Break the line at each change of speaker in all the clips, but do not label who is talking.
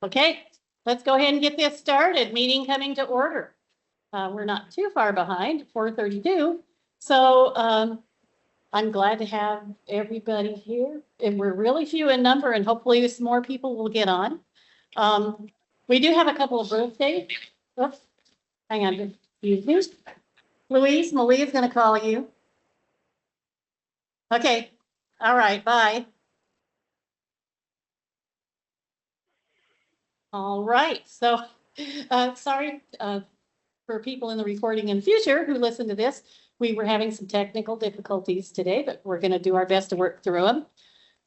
Okay, let's go ahead and get this started. Meeting coming to order. We're not too far behind, 4:32. So I'm glad to have everybody here. And we're really few in number, and hopefully some more people will get on. We do have a couple of birthdays. Oops, hang on, excuse me. Louise, Malia's going to call you. Okay, all right, bye. All right, so sorry for people in the recording in the future who listen to this. We were having some technical difficulties today, but we're going to do our best to work through them.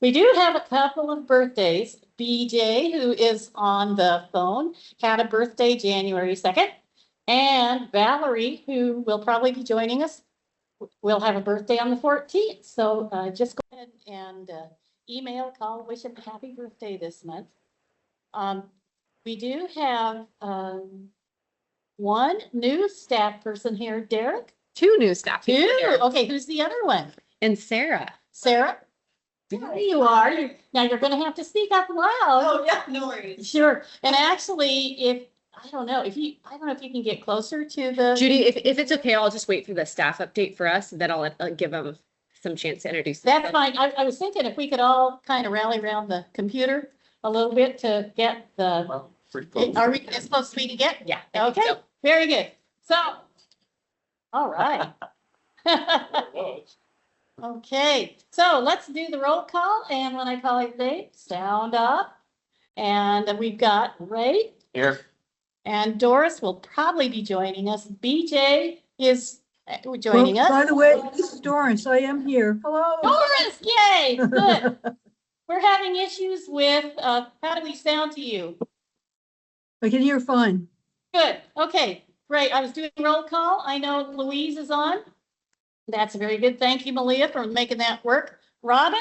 We do have a couple of birthdays. BJ, who is on the phone, had a birthday January 2nd. And Valerie, who will probably be joining us, will have a birthday on the 14th. So just go ahead and email, call, wish him a happy birthday this month. We do have one new staff person here, Derek.
Two new staff.
Two. Okay, who's the other one?
And Sarah.
Sarah? There you are. Now you're going to have to speak up loud.
Oh yeah, no worries.
Sure. And actually, I don't know if you can get closer to the.
Judy, if it's okay, I'll just wait for the staff update for us, and then I'll give them some chance to introduce themselves.
That's fine. I was thinking if we could all kind of rally around the computer a little bit to get the.
Well,
Are we as close as we can get?
Yeah.
Okay.
So.
Very good. So. All right. Okay, so let's do the roll call, and when I call your name, sound up. And we've got Ray.
Here.
And Doris will probably be joining us. BJ is joining us.
By the way, this is Doris. I am here. Hello.
Doris, yay, good. We're having issues with, how do we sound to you?
I can hear fine.
Good, okay, great. I was doing roll call. I know Louise is on. That's very good. Thank you, Malia, for making that work. Robin?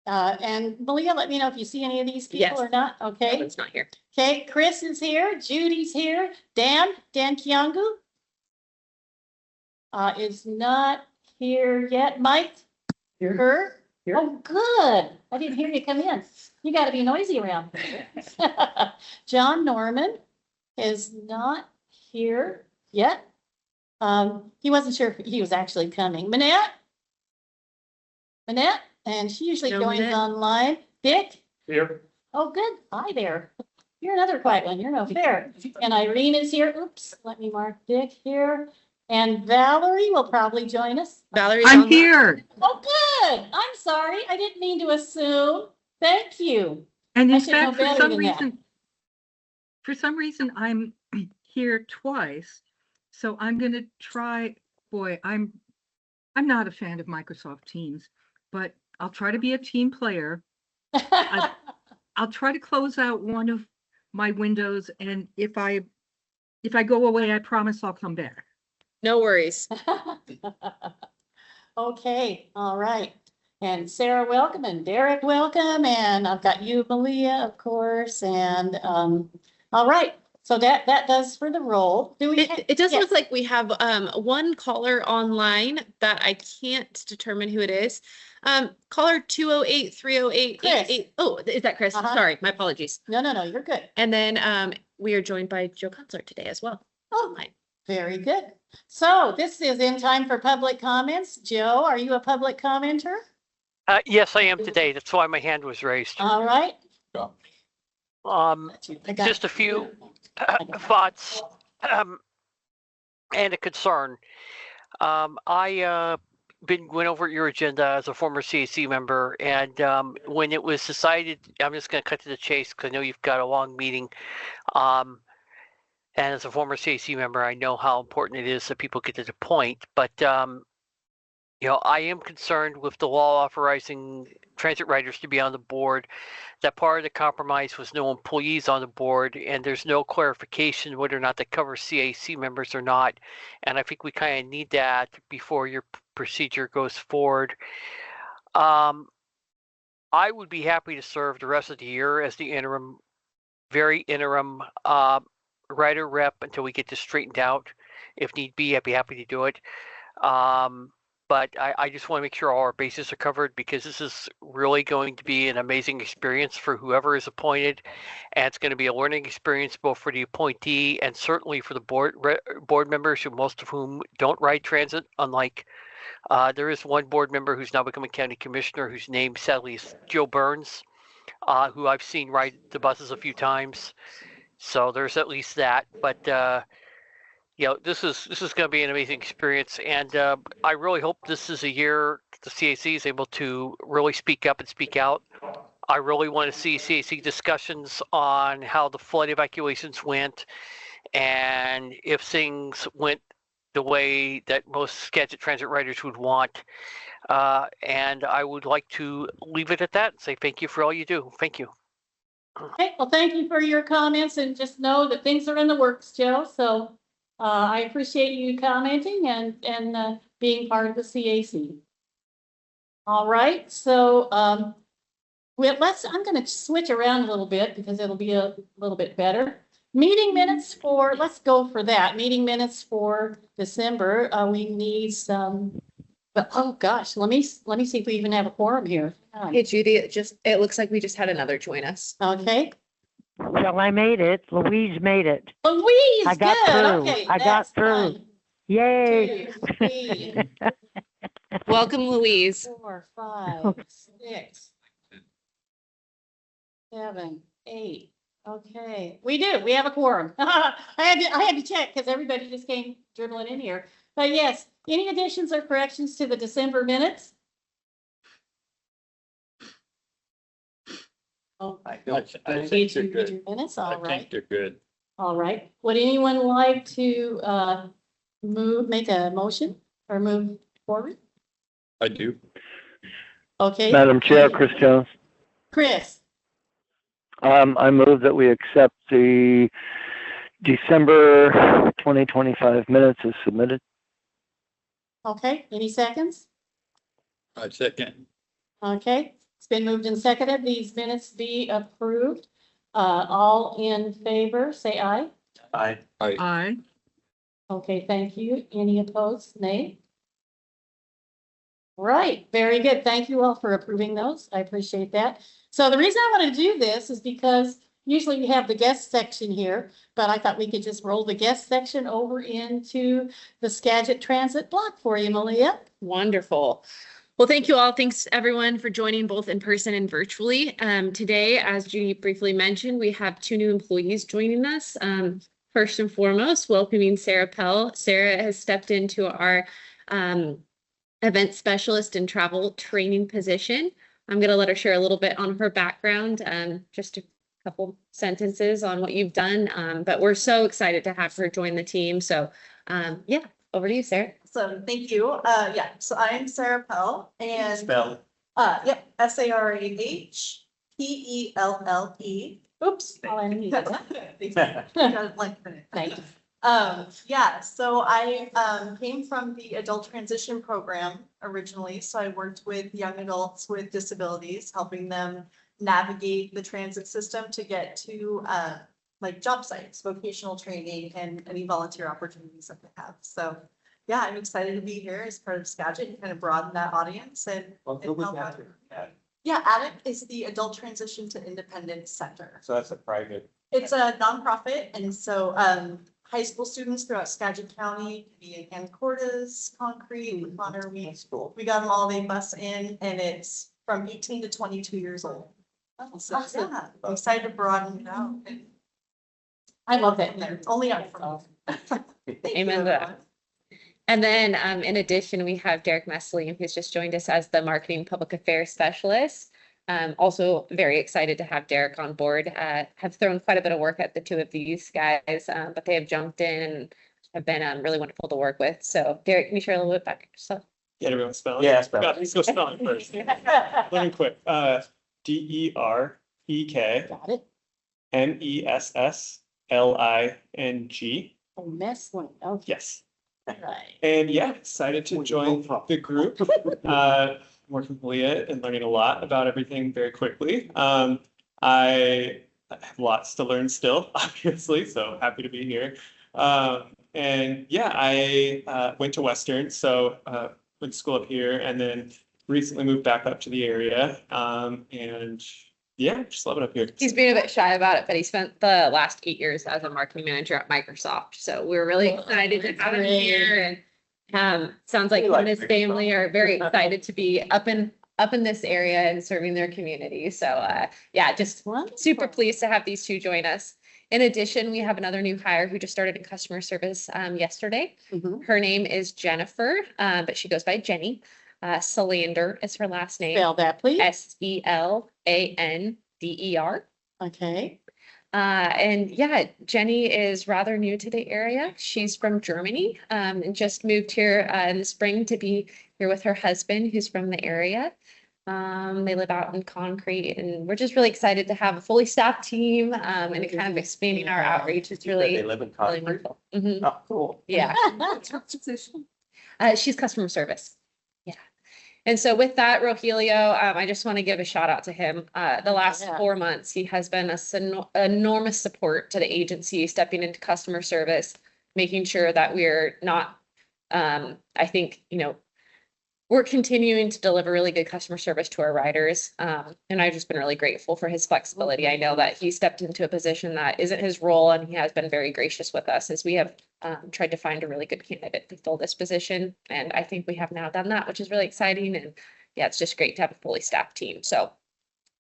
And Malia, let me know if you see any of these people or not. Okay.
No, it's not here.
Okay, Chris is here. Judy's here. Dan Kiangu is not here yet. Mike?
Here.
Her?
Here.
Oh, good. I didn't hear you come in. You got to be noisy around here. John Norman is not here yet. He wasn't sure if he was actually coming. Manette, and she usually joins online. Dick?
Here.
Oh, good. Hi there. You're another quiet one. You're no fair. And Irene is here. Oops, let me mark Dick here. And Valerie will probably join us.
Valerie,
I'm here.
Oh, good. I'm sorry. I didn't mean to assume. Thank you.
And
I
in
should know
fact, for
better
some
than that.
reason, I'm here twice. So I'm going to try, boy, I'm not a fan of Microsoft Teams, but I'll try to be a team player. I'll try to close out one of my windows, and if I go away, I promise I'll come back.
no worries.
Okay, all right. And Sarah, welcome, and Derek, welcome, and I've got you, Malia, of course, and all right. So that does for the roll. Do we?
It does look like we have one caller online that I can't determine who it is. Caller 208-308-88. Oh, is that Chris? Sorry, my apologies.
No, you're good.
And then we are joined by Joe Kunzler today as well.
Oh, very good. So this is in time for public comments. Joe, are you a public commenter?
Yes, I am today. That's why my hand was raised.
All right.
Just a few thoughts and a concern. I went over your agenda as a former CAC member, and when it was decided, I'm just going to cut to the chase because I know you've got a long meeting. And as a former CAC member, I know how important it is that people get to the point. But I am concerned with the law authorizing transit riders to be on the board. That part of the compromise was no employees on the board, and there's no clarification whether or not that covers CAC members or not. And I think we kind of need that before your procedure goes forward. I would be happy to serve the rest of the year as the very interim rider rep until we get this straightened out. If need be, I'd be happy to do it. but I just want to make sure all our bases are covered because this is really going to be an amazing experience for whoever is appointed. And it's going to be a learning experience both for the appointee and certainly for the board members, who most of whom don't ride transit, unlike there is one board member who's now become a county commissioner whose name sadly is Joe Burns, who I've seen ride the buses a few times. So there's at least that. But you know, this is going to be an amazing experience, and I really hope this is a year the CAC is able to really speak up and speak out. I really want to see CAC discussions on how the flood evacuations went, and if things went the way that most Skagit Transit riders would want. And I would like to leave it at that and say thank you for all you do. Thank you.
Okay, well, thank you for your comments, and just know that things are in the works, Joe. So I appreciate you commenting and being part of the CAC. All right, so I'm going to switch around a little bit because it'll be a little bit better. Meeting minutes for, let's go for that. Meeting minutes for December. We need some, but oh gosh, let me see if we even have a quorum here.
Hey, Judy, it looks like we just had another join us.
Okay.
Well, I made it. Louise made it.
Louise,
I got
good.
through.
Okay,
I got through.
fine.
Yay.
2, 3,
Welcome, Louise.
4, 5, 6, 7, 8. Okay, we do. We have a quorum. I had to check because everybody just came dribbling in here. But yes, any additions or corrections to the December minutes? Oh,
I
did
think
you
they're
read
good.
your minutes?
I
All
think
right.
they're good.
All right. Would anyone like to make a motion or move forward?
I do.
Okay.
Madam Chair, Chris Jones.
Chris.
I move that we accept the December 2025 minutes as submitted.
Okay. Any seconds?
I second.
Okay. It's been moved and seconded. These minutes be approved. All in favor, say aye.
I.
Aye.
Okay, thank you. Any opposed? Nay. Right, very good. Thank you all for approving those. I appreciate that. So the reason I want to do this is because usually we have the guest section here, but I thought we could just roll the guest section over into the Skagit Transit block for you, Malia.
Wonderful. Well, thank you all. Thanks everyone for joining both in person and virtually. Today, as Judy briefly mentioned, we have 2 new employees joining us. First and foremost, welcoming Sarah Pell. Sarah has stepped into our event specialist and travel training position. I'm going to let her share a little bit on her background, just a couple sentences on what you've done. But we're so excited to have her join the team. So yeah, over to you, Sarah.
So thank you. Yeah, so I'm Sarah Pell and
Spell.
yep, SARAHPELLE.
Oops. All I need. Thanks.
Yeah, so I came from the adult transition program originally. So I worked with young adults with disabilities, helping them navigate the transit system to get to like job sites, vocational training, and any volunteer opportunities that they have. So yeah, I'm excited to be here as part of Skagit and kind of broaden that audience and help out. Yeah, ADIC is the Adult Transition to Independence Center.
So that's a private.
It's a nonprofit, and so high school students throughout Skagit County, be in Anacortes, Concrete, Connor, we got them all, they bus in, and it's from 18 to 22 years old. So yeah, I'm excited to broaden it out. And
I love that.
they're only up from.
Amen to that. And then in addition, we have Derek Messling, who's just joined us as the Marketing Public Affairs Specialist. Also very excited to have Derek on board. Have thrown quite a bit of work at the 2 of these guys, but they have jumped in and have been really wonderful to work with. So Derek, can you share a little bit about yourself?
Get everyone spelling?
Yeah, spell it.
Let's go spelling first. Learn quick. DEREK
Got it.
MESSLING.
Oh, Messling. Okay.
Yes.
Right.
And yeah, excited to join the group. Working with Leah and learning a lot about everything very quickly. I have lots to learn still, obviously, so happy to be here. And yeah, I went to Western, so went to school up here, and then recently moved back up to the area. And yeah, just love it up here.
He's being a bit shy about it, but he spent the last 8 years as a marketing manager at Microsoft. So we're really excited to have him here, and sounds like him and his family are very excited to be up in this area and serving their community. So yeah, just super pleased to have these two join us. In addition, we have another new hire who just started in customer service yesterday. Her name is Jennifer, but she goes by Jenny. Selander is her last name.
Spell that, please.
Selander.
Okay.
And yeah, Jenny is rather new to the area. She's from Germany, and just moved here in the spring to be here with her husband, who's from the area. They live out in Concrete, and we're just really excited to have a fully staffed team, and kind of expanding our outreach. It's really,
They live in
really
Concord.
wonderful. Mhm.
Oh, cool.
Yeah. She's customer service. Yeah. And so with that, Rogelio, I just want to give a shout out to him. The last 4 months, he has been enormous support to the agency, stepping into customer service, making sure that we're not, I think, we're continuing to deliver really good customer service to our riders. And I've just been really grateful for his flexibility. I know that he stepped into a position that isn't his role, and he has been very gracious with us as we have tried to find a really good candidate to fill this position. And I think we have now done that, which is really exciting. And yeah, it's just great to have a fully staffed team. So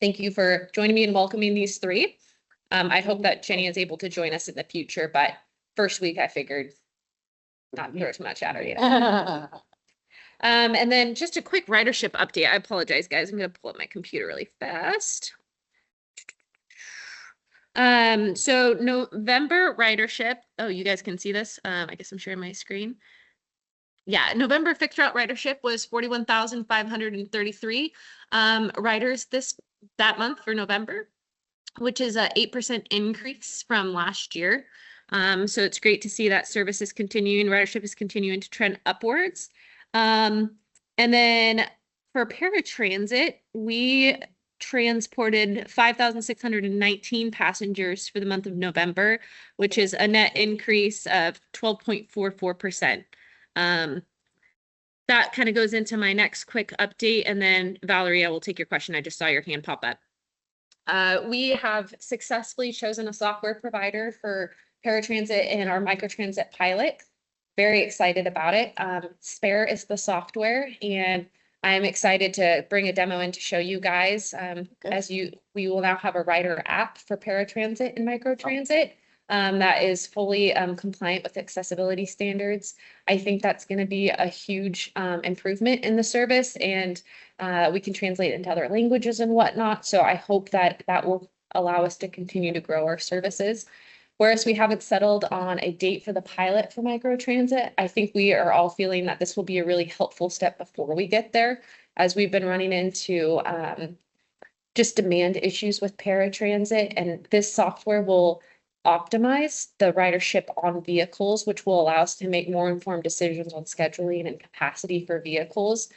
thank you for joining me and welcoming these three. I hope that Jenny is able to join us in the future, but first week I figured not throw too much at her yet. And then just a quick ridership update. I apologize, guys. I'm going to pull up my computer really fast. So November ridership. Oh, you guys can see this. I guess I'm sharing my screen. Yeah, November fixed route ridership was 41,533 riders that month for November, which is a 8% increase from last year. So it's great to see that service is continuing, ridership is continuing to trend upwards. And then for paratransit, we transported 5,619 passengers for the month of November, which is a net increase of 12.44%. That kind of goes into my next quick update, and then Valerie, I will take your question. I just saw your hand pop up. We have successfully chosen a software provider for paratransit and our microtransit pilot. Very excited about it. Spare is the software, and I'm excited to bring a demo in to show you guys. We will now have a rider app for paratransit and microtransit that is fully compliant with accessibility standards. I think that's going to be a huge improvement in the service, and we can translate into other languages and whatnot. So I hope that that will allow us to continue to grow our services. Whereas we haven't settled on a date for the pilot for microtransit, I think we are all feeling that this will be a really helpful step before we get there, as we've been running into just demand issues with paratransit, and this software will optimize the ridership on vehicles, which will allow us to make more informed decisions on scheduling and capacity for vehicles,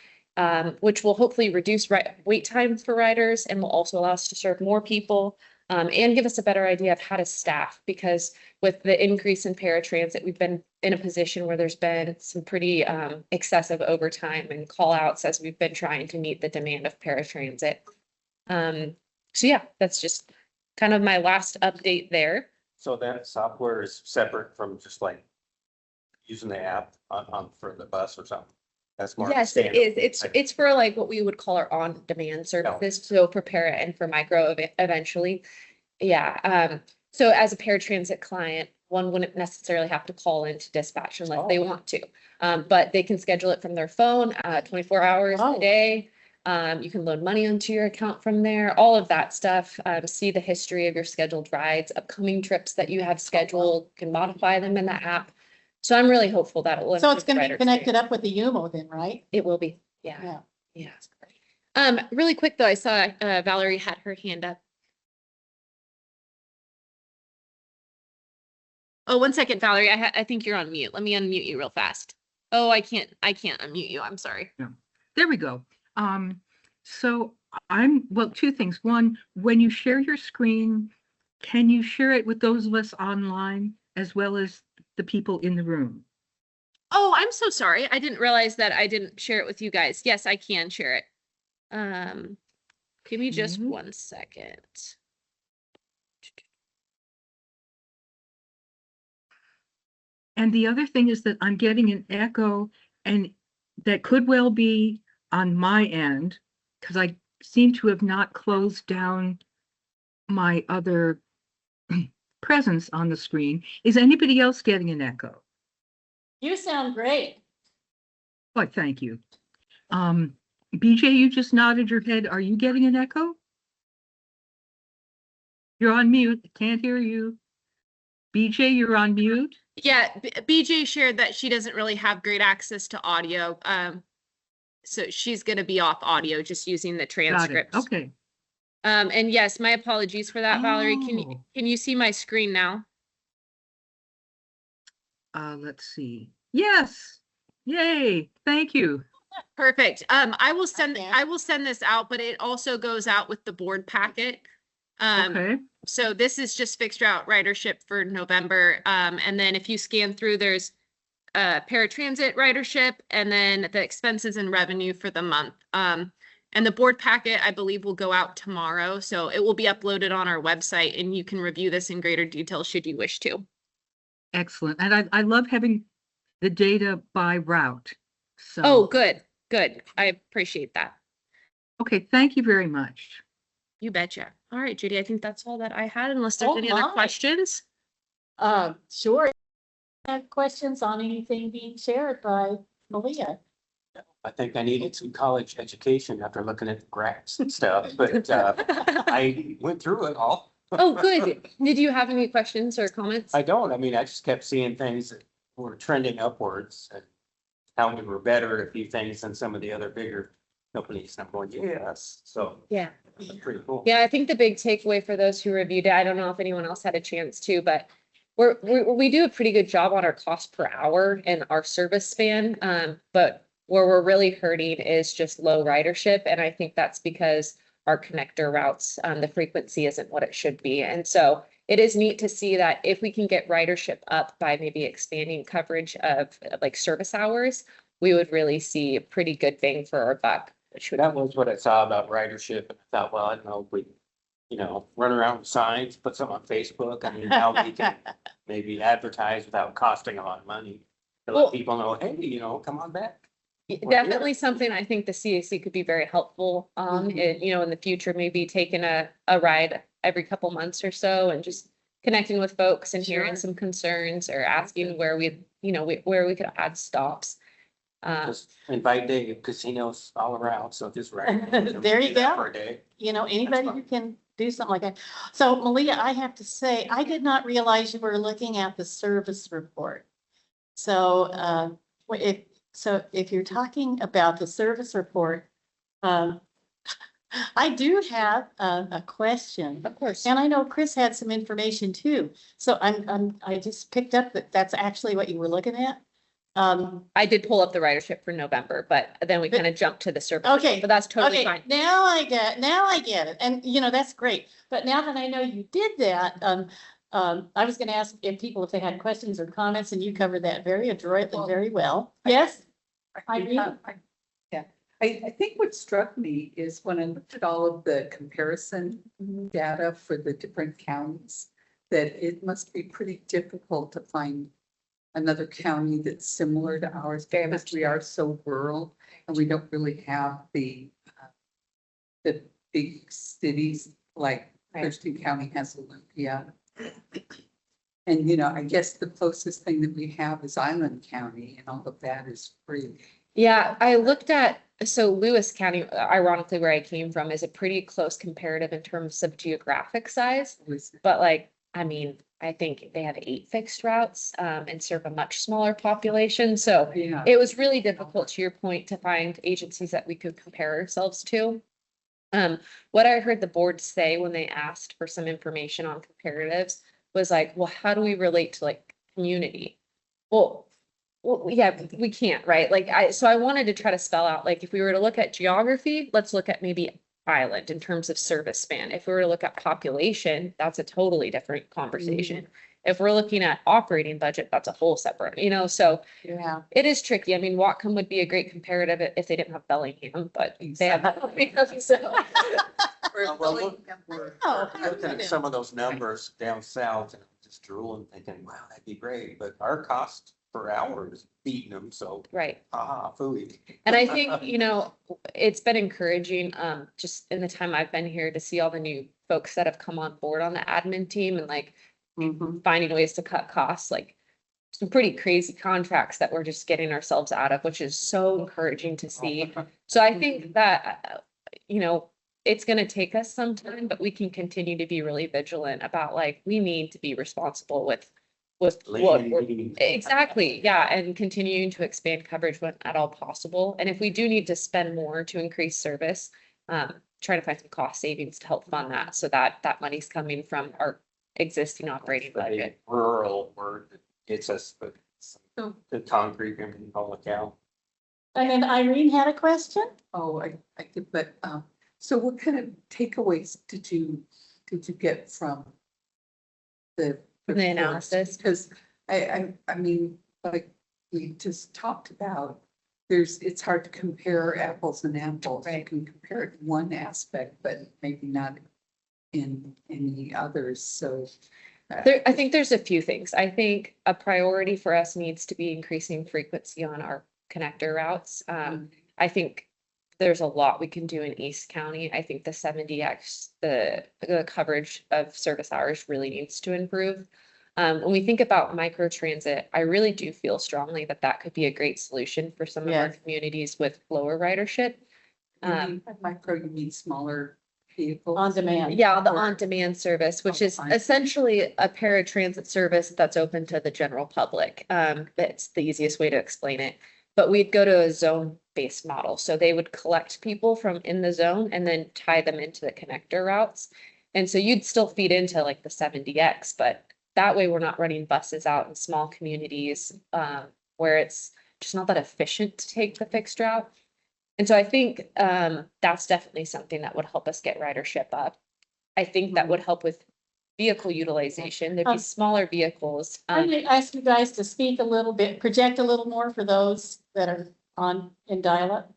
which will hopefully reduce wait times for riders and will also allow us to serve more people. And give us a better idea of how to staff, because with the increase in paratransit, we've been in a position where there's been some pretty excessive overtime and call outs as we've been trying to meet the demand of paratransit. So yeah, that's just kind of my last update there.
So that software is separate from just like using the app on for the bus or something? That's more.
Yes, it is. It's for like what we would call our on-demand services. So for para and for micro eventually. Yeah. So as a paratransit client, one wouldn't necessarily have to call into dispatch unless they want to. But they can schedule it from their phone, 24 hours a day. You can load money onto your account from there, all of that stuff. See the history of your scheduled rides, upcoming trips that you have scheduled, can modify them in the app. So I'm really hopeful that it will.
So it's going to be connected up with the UMO then, right?
It will be. Yeah. Really quick though, I saw Valerie had her hand up. Oh, 1 second, Valerie. I think you're on mute. Let me unmute you real fast. Oh, I can't unmute you. I'm sorry.
Yeah. There we go. So well, two things. One, when you share your screen, can you share it with those of us online as well as the people in the room?
Oh, I'm so sorry. I didn't realize that I didn't share it with you guys. Yes, I can share it. Give me just
Mhm.
1 second.
And the other thing is that I'm getting an echo, and that could well be on my end, because I seem to have not closed down my other presence on the screen. Is anybody else getting an echo?
You sound great.
Why, thank you. BJ, you just nodded your head. Are you getting an echo? You're on mute. Can't hear you. BJ, you're on mute.
Yeah, BJ shared that she doesn't really have great access to audio. So she's going to be off audio, just using the
Got it.
transcript.
Okay.
And yes, my apologies for that, Valerie.
Oh.
Can you see my screen now?
Let's see. Yes. Yay. Thank you.
Perfect. I will
Okay.
send this out, but it also goes out with the board packet.
Okay.
So this is just fixed route ridership for November. And then if you scan through, there's paratransit ridership and then the expenses and revenue for the month. And the board packet, I believe, will go out tomorrow. So it will be uploaded on our website and you can review this in greater detail should you wish to.
Excellent. And I love having the data by route. So,
Oh, good. Good. I appreciate that.
okay. Thank you very much.
You betcha. All right, Judy, I think that's all that I had, unless there's
Oh
any other
my.
questions.
Sure. Have questions on anything being shared by Malia?
I think I needed some college education after looking at the graphs and stuff, but I went through it all.
Oh, good. Did you have any questions or comments?
I don't. I mean, I just kept seeing things that were trending upwards and how we were better at a few things than some of the other bigger companies. And I'm going, yes. So
Yeah.
that's pretty cool.
Yeah, I think the big takeaway for those who reviewed it, I don't know if anyone else had a chance to, but we do a pretty good job on our cost per hour and our service span. But where we're really hurting is just low ridership. And I think that's because our connector routes, the frequency isn't what it should be. And so it is neat to see that if we can get ridership up by maybe expanding coverage of like service hours, we would really see a pretty good bang for our buck. Which would,
That was what I saw about ridership. And I thought, well, I don't know if we, run around with signs, put some on Facebook. I mean, how we can maybe advertise without costing a lot of money. To
Well-
let people know, hey, come on back.
definitely something I think the CAC could be very helpful on, in the future, maybe taking a ride every couple months or so and just connecting with folks and hearing
Sure.
some concerns or asking where where we could add stops.
Just invite Dave because he knows all around. So just right.
There you go.
For a day.
Anybody who can do something like that. So Malia, I have to say, I did not realize you were looking at the service report. So, if you're talking about the service report, I do have a question.
Of course.
And I know Chris had some information too. So I just picked up that that's actually what you were looking at.
I did pull up the ridership for November, but then we kind of jumped to the service.
Okay,
But that's totally
Okay,
fine.
now I get it. And that's great. But now that I know you did that, I was gonna ask if they had questions or comments, and you covered that very adroitly, very well. Yes? Irene?
I think what struck me is when I looked at all of the comparison data for the different counties, that it must be pretty difficult to find another county that's similar to ours because we are so rural and we don't really have the big cities like Thurston County has Olympia. And, I guess the closest thing that we have is Island County and all of that is free.
Yeah, I looked at, so Lewis County, ironically where I came from, is a pretty close comparative in terms of geographic size. But I think they have 8 fixed routes and serve a much smaller population. So
Yeah.
it was really difficult, to your point, to find agencies that we could compare ourselves to. What I heard the board say when they asked for some information on comparatives was like, well, how do we relate to like community? Well, yeah, we can't, right? So I wanted to try to spell out, like, if we were to look at geography, let's look at maybe island in terms of service span. If we were to look at population, that's a totally different conversation. If we're looking at operating budget, that's a whole separate, so
Yeah.
it is tricky. I mean, Whatcom would be a great comparative if they didn't have Bellingham, but they have that. So
Well, look,
Oh,
looking at some of those numbers down south and just drooling, thinking, wow, that'd be great, but our cost per hour is beating them, so,
right.
food.
And I think, it's been encouraging, just in the time I've been here to see all the new folks that have come on board on the admin team and like finding ways to cut costs, like some pretty crazy contracts that we're just getting ourselves out of, which is so encouraging to see. So I think that, it's going to take us some time, but we can continue to be really vigilant about like, we need to be responsible with what we're exactly. Yeah. And continuing to expand coverage when at all possible. And if we do need to spend more to increase service, try to find some cost savings to help fund that. So that money's coming from our existing operating budget.
Rural word that gets us, but
So,
the concrete and all the cow.
And then Irene had a question?
oh, I did, but, so what kind of takeaways did you get from the
From the analysis?
Because I mean, like we just talked about, it's hard to compare apples and apples. You
Right.
can compare it in one aspect, but maybe not in any others, so.
I think there's a few things. I think a priority for us needs to be increasing frequency on our connector routes. I think there's a lot we can do in East County. I think the 70X, the coverage of service hours really needs to improve. When we think about micro transit, I really do feel strongly that could be a great solution for some of our
Yes.
communities with lower ridership.
You mean by micro, you mean smaller vehicles?
On demand.
Yeah, the on-demand service, which is
fine.
essentially a paratransit service that's open to the general public. That's the easiest way to explain it. But we'd go to a zone-based model. So they would collect people from in the zone and then tie them into the connector routes. And so you'd still feed into like the 70X, but that way we're not running buses out in small communities where it's just not that efficient to take the fixed route. And so I think that's definitely something that would help us get ridership up. I think that would help with vehicle utilization. There'd be smaller vehicles.
I'm gonna ask you guys to speak a little bit, project a little more for those that are in dial-up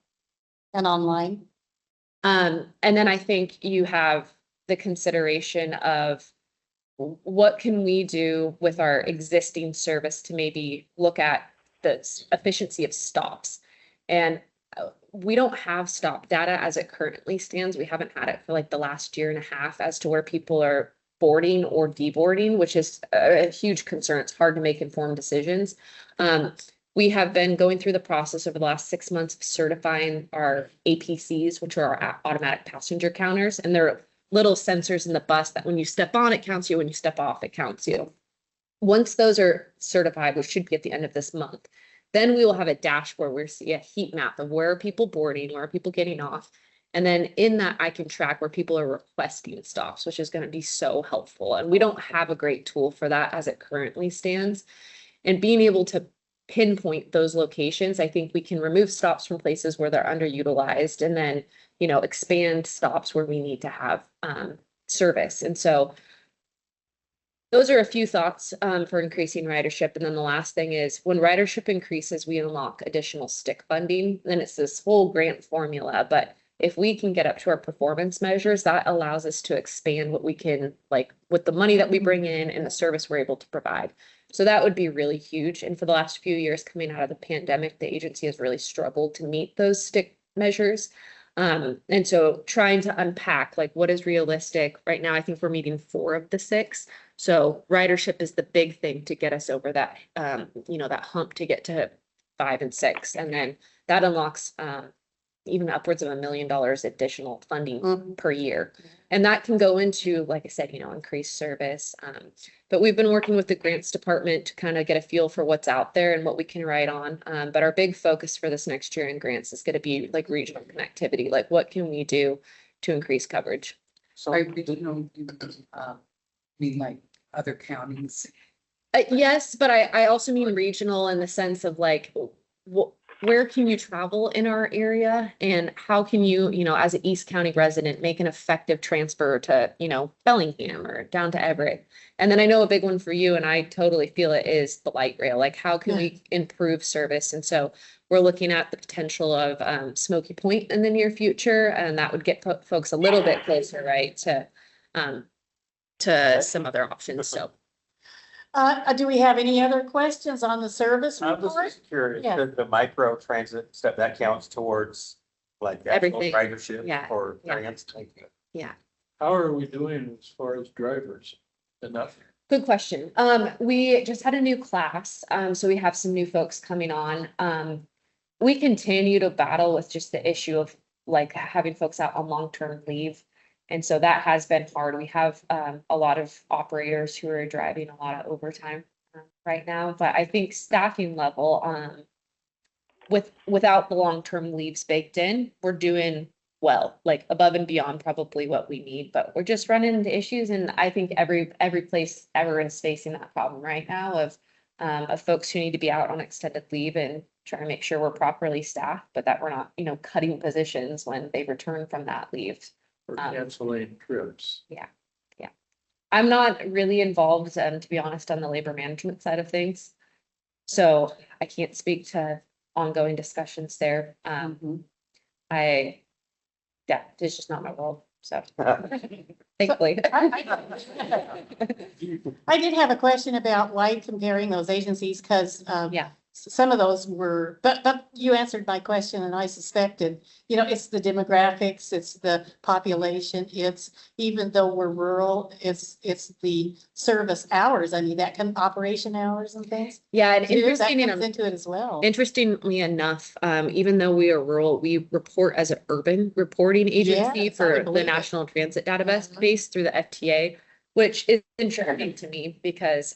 and online.
And then I think you have the consideration of what can we do with our existing service to maybe look at the efficiency of stops. And we don't have stop data as it currently stands. We haven't had it for like the last year and a half as to where people are boarding or deboarding, which is a huge concern. It's hard to make informed decisions. We have been going through the process over the last 6 months of certifying our APCs, which are our automatic passenger counters, and they're little sensors in the bus that when you step on, it counts you. When you step off, it counts you. Once those are certified, which should be at the end of this month, then we will have a dashboard where we see a heat map of where are people boarding, where are people getting off. And then in that, I can track where people are requesting stops, which is going to be so helpful. And we don't have a great tool for that as it currently stands. And being able to pinpoint those locations, I think we can remove stops from places where they're underutilized and then, expand stops where we need to have service. And so those are a few thoughts for increasing ridership. And then the last thing is when ridership increases, we unlock additional stick funding. Then it's this whole grant formula. But if we can get up to our performance measures, that allows us to expand what we can, like with the money that we bring in and the service we're able to provide. So that would be really huge. And for the last few years coming out of the pandemic, the agency has really struggled to meet those stick measures. And so trying to unpack like what is realistic right now, I think we're meeting 4 of the 6. So ridership is the big thing to get us over that, that hump to get to 5 and 6. And then that unlocks even upwards of $1 million additional funding per year. And that can go into, like I said, increased service. But we've been working with the grants department to kind of get a feel for what's out there and what we can write on. But our big focus for this next year in grants is going to be like regional connectivity. Like what can we do to increase coverage?
So
I regional, mean like other counties.
Yes, but I also mean regional in the sense of like, where can you travel in our area and how can you, as an East County resident, make an effective transfer to, Bellingham or down to Everett? And then I know a big one for you, and I totally feel it, is the light rail. Like, how can we improve service? And so we're looking at the potential of Smoky Point in the near future, and that would get folks a little bit closer, right, to some other options. So
Do we have any other questions on the service
I was
report?
just curious,
Yeah.
the micro transit stuff, that counts towards like actual
Everything.
ridership
Yeah,
or
yeah.
transit?
How are we doing as far as drivers? Enough?
good question. We just had a new class, so we have some new folks coming on. We continue to battle with just the issue of like having folks out on long-term leave. And so that has been hard. We have a lot of operators who are driving a lot of overtime right now, but I think staffing level without the long-term leaves baked in, we're doing well, like above and beyond probably what we need, but we're just running into issues. And I think every place everyone's facing that problem right now of folks who need to be out on extended leave and trying to make sure we're properly staffed, but that we're not, cutting positions when they return from that leave.
Or canceling trips?
I'm not really involved, to be honest, on the labor management side of things. So I can't speak to ongoing discussions there. It's just not my role, so thankfully.
I did have a question about why comparing those agencies, because
Yeah.
some of those were, but you answered my question, and I suspected, it's the demographics, it's the population, it's, even though we're rural, it's the service hours. I mean, that can, operation hours and things.
Yeah, and
That
interesting
comes
enough,
into it as well.
interestingly enough, even though we are rural, we report as an urban reporting agency
Yes, I
for the
believe it.
National Transit Database
Mhm.
base through the FTA, which is interesting to me because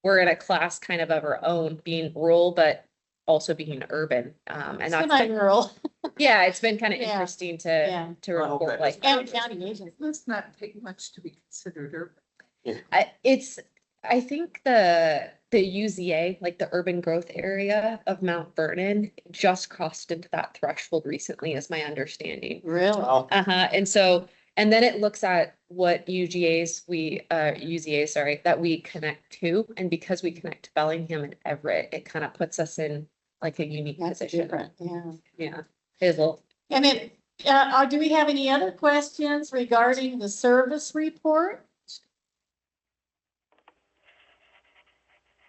we're in a class kind of our own, being rural, but also being urban. And that's,
Semi-rural,
yeah, it's been kind of
Yeah.
interesting
yeah.
to
I hope
report
that
like.
And county agents.
Does not take much to be considered urban.
I think the UZA, like the urban growth area of Mount Vernon, just crossed into that threshold recently, is my understanding.
Really?
Oh,
And then it looks at what UZAs that we connect to, and because we connect to Bellingham and Everett, it kind of puts us in like a unique
That's
position.
different, yeah.
Yeah, it is a little.
And then, do we have any other questions regarding the service report?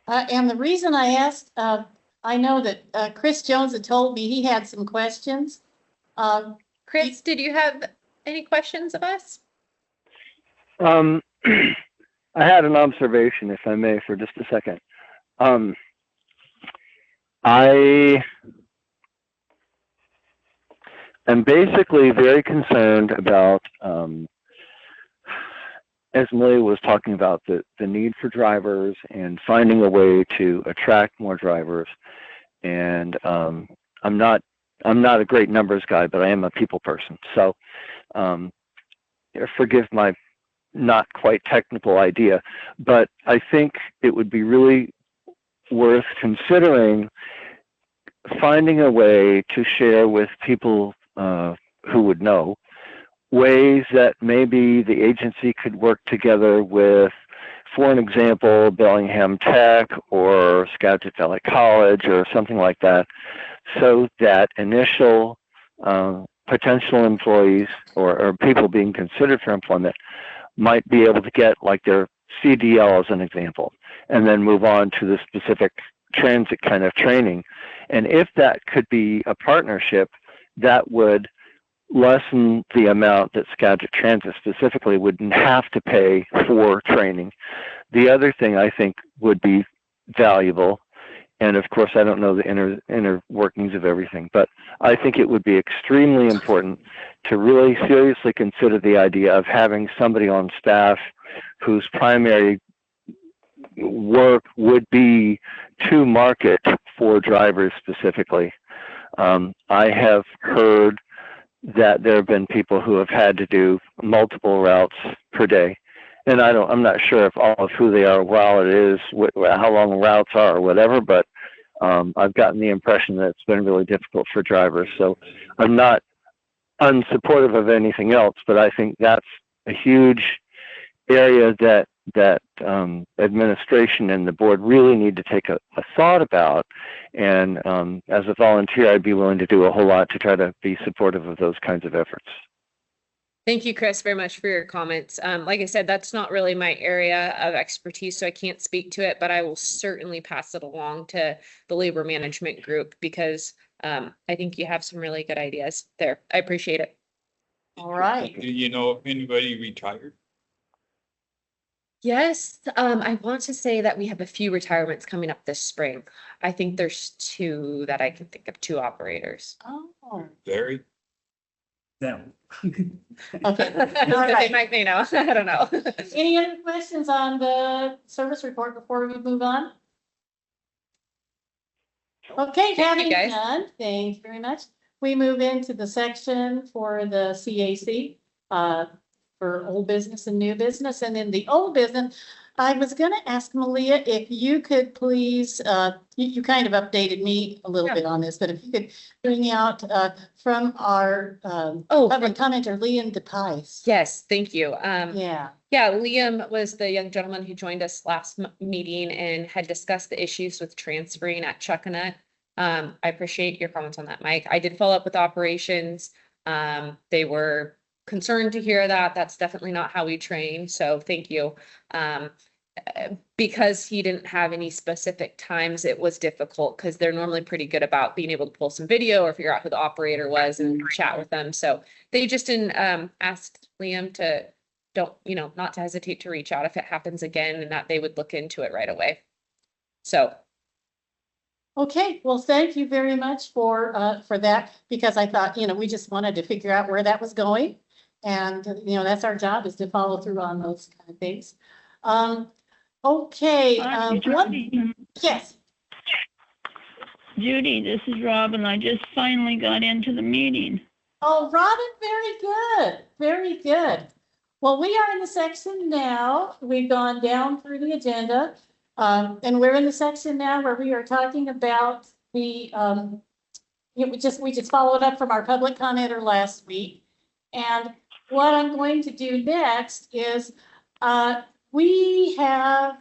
And the reason I asked, I know that Chris Jones had told me he had some questions.
Chris, did you have any questions of us?
I had an observation, if I may, for just a second. I am basically very concerned about, as Malia was talking about, the need for drivers and finding a way to attract more drivers. And I'm not a great numbers guy, but I am a people person. So forgive my not quite technical idea, but I think it would be really worth considering finding a way to share with people who would know ways that maybe the agency could work together with, for an example, Bellingham Tech or Skagit Valley College or something like that, so that initial potential employees or people being considered for employment might be able to get like their CDL as an example, and then move on to the specific transit kind of training. And if that could be a partnership, that would lessen the amount that Skagit Transit specifically wouldn't have to pay for training. The other thing I think would be valuable, and of course I don't know the inner workings of everything, but I think it would be extremely important to really seriously consider the idea of having somebody on staff whose primary work would be to market for drivers specifically. I have heard that there have been people who have had to do multiple routes per day. And I'm not sure if all of who they are, while it is, how long routes are or whatever, but I've gotten the impression that it's been really difficult for drivers. So I'm not unsupportive of anything else, but I think that's a huge area that administration and the board really need to take a thought about. And as a volunteer, I'd be willing to do a whole lot to try to be supportive of those kinds of efforts.
Thank you, Chris, very much for your comments. Like I said, that's not really my area of expertise, so I can't speak to it, but I will certainly pass it along to the labor management group because I think you have some really good ideas there. I appreciate it.
All right.
Do you know if anybody retired?
Yes, I want to say that we have a few retirements coming up this spring. I think there's 2 that I can think of, 2 operators.
Oh,
Very.
Them.
okay.
All right. They know. I don't know.
Any other questions on the service report before we move on? Okay, having
guys.
done, thanks very much. We move into the section for the CAC, for old business and new business. And in the old business, I was gonna ask Malia if you could please, you kind of updated me a little bit on this, but if you could bring out, from our, public commenter, Liam DePice.
Yes, thank you.
Yeah.
Yeah, Liam was the young gentleman who joined us last meeting and had discussed the issues with transferring at Chuckanut. I appreciate your comments on that, Mike. I did follow up with operations. They were concerned to hear that. That's definitely not how we train. So thank you. Because he didn't have any specific times, it was difficult because they're normally pretty good about being able to pull some video or figure out who the operator was and chat with them. So they just didn't ask Liam to not to hesitate to reach out if it happens again and that they would look into it right away. So.
Okay, well, thank you very much for that, because I thought, we just wanted to figure out where that was going. And, that's our job, is to follow through on those kind of things. Okay, yes.
Judy, this is Robin. I just finally got into the meeting.
Oh, Robin, very good, very good. Well, we are in the section now. We've gone down through the agenda. And we're in the section now where we are talking about the, we just followed up from our public commenter last week. And what I'm going to do next is, we have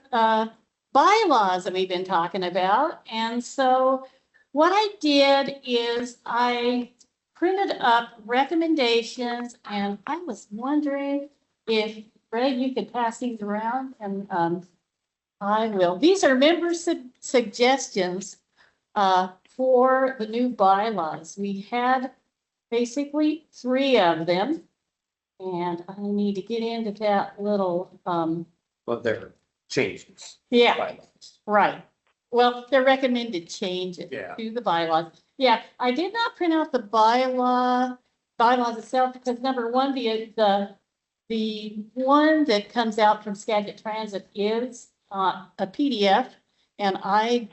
bylaws that we've been talking about. And so what I did is I printed up recommendations, and I was wondering if, Greg, you could pass these around, and I will. These are member suggestions for the new bylaws. We had basically 3 of them, and I need to get into that little
Well, there are changes.
yeah,
Bylaws.
right. Well, they're recommended changes
Yeah.
to the bylaws. Yeah, I did not print out the bylaws itself because number one, the one that comes out from Skagit Transit is a PDF, and I